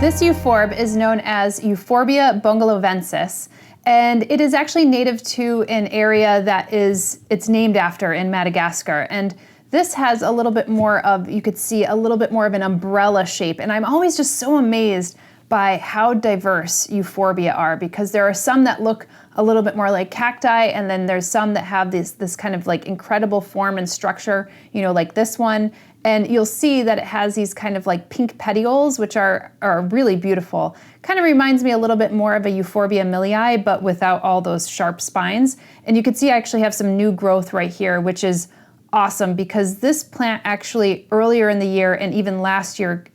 This euphorb is known as Euphorbia bongolavensis, and it is actually native to an area that it's named after in Madagascar. And this has a little bit more of, you could see a little bit more of an umbrella shape. And I'm always just so amazed by how diverse euphorbia are, because there are some that look a little bit more like cacti, and then there's some that have this kind of like incredible form and structure, you know, like this one. And you'll see that it has these kind of like pink petioles, which are really beautiful. Kind of reminds me a little bit more of a Euphorbia millii, but without all those sharp spines. And you can see I actually have some new growth right here, which is awesome, because this plant actually earlier in the year and even last year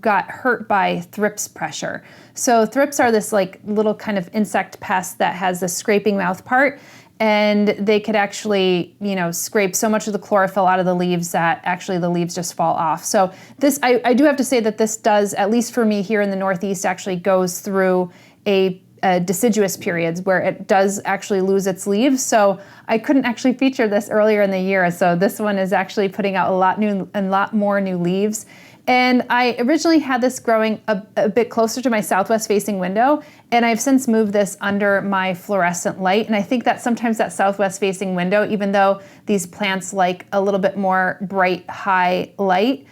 got hurt by thrips pressure. So thrips are this like little kind of insect pest that has the scraping mouth part, and they could actually, you know, scrape so much of the chlorophyll out of the leaves that actually the leaves just fall off. So this, I do have to say that this does, at least for me here in the Northeast, actually goes through a deciduous periods where it does actually lose its leaves. So I couldn't actually feature this earlier in the year. So this one is actually putting out a lot more new leaves. And I originally had this growing a bit closer to my southwest facing window, and I've since moved this under my fluorescent light. And I think that sometimes that southwest facing window, even though these plants like a little bit more bright, high light,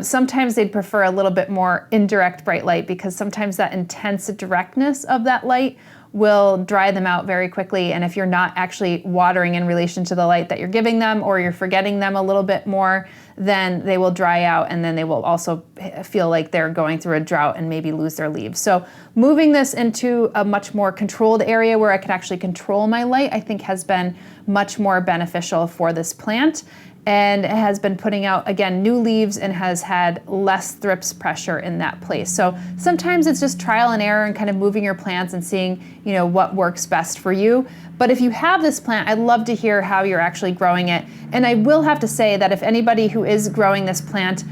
sometimes they'd prefer a little bit more indirect bright light, because sometimes that intense directness of that light will dry them out very quickly. And if you're not actually watering in relation to the light that you're giving them, or you're forgetting them a little bit more, then they will dry out, and then they will also feel like they're going through a drought and maybe lose their leaves. So moving this into a much more controlled area where I can actually control my light, I think has been much more beneficial for this plant. And it has been putting out, again, new leaves and has had less thrips pressure in that place. So sometimes it's just trial and error and kind of moving your plants and seeing, you know, what works best for you. But if you have this plant, I'd love to hear how you're actually growing it. And I will have to say that if anybody who is growing this plant,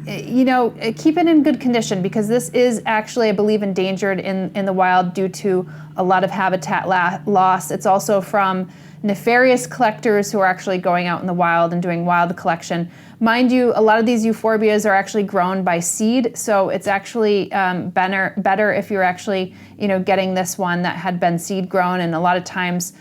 you know, keep it in good condition, because this is actually, I believe, endangered in the wild due to a lot of habitat loss. It's also from nefarious collectors who are actually going out in the wild and doing wild collection. Mind you, a lot of these euphorbias are actually grown by seed, so it's actually better if you're actually, you know, getting this one that had been seed grown. And a lot of times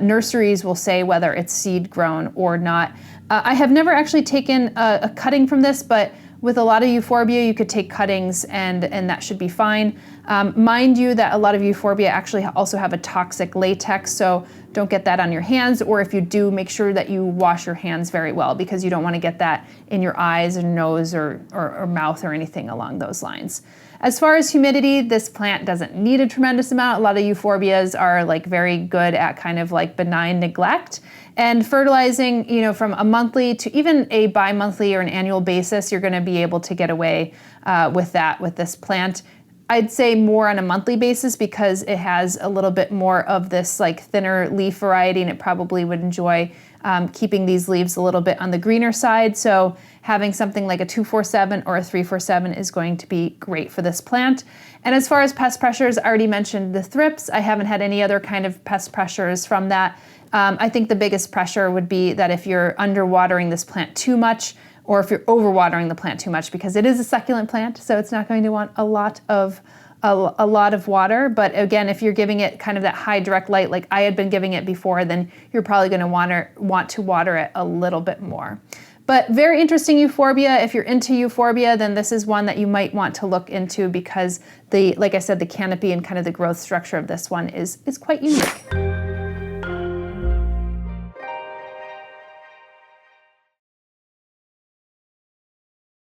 nurseries will say whether it's seed grown or not. I have never actually taken a cutting from this, but with a lot of euphorbia, you could take cuttings and that should be fine. Mind you that a lot of euphorbia actually also have a toxic latex, so don't get that on your hands, or if you do, make sure that you wash your hands very well, because you don't want to get that in your eyes or nose or mouth or anything along those lines. As far as humidity, this plant doesn't need a tremendous amount. A lot of euphorbias are like very good at kind of like benign neglect. And fertilizing, you know, from a monthly to even a bi-monthly or an annual basis, you're going to be able to get away with that with this plant. I'd say more on a monthly basis, because it has a little bit more of this like thinner leaf variety, and it probably would enjoy keeping these leaves a little bit on the greener side. So having something like a 247 or a 347 is going to be great for this plant. And as far as pest pressures, I already mentioned the thrips. I haven't had any other kind of pest pressures from that. I think the biggest pressure would be that if you're underwatering this plant too much, or if you're overwatering the plant too much, because it is a succulent plant, so it's not going to want a lot of water. But again, if you're giving it kind of that high direct light like I had been giving it before, then you're probably going to want to water it a little bit more. But very interesting euphorbia. If you're into euphorbia, then this is one that you might want to look into, because like I said, the canopy and kind of the growth structure of this one is quite unique.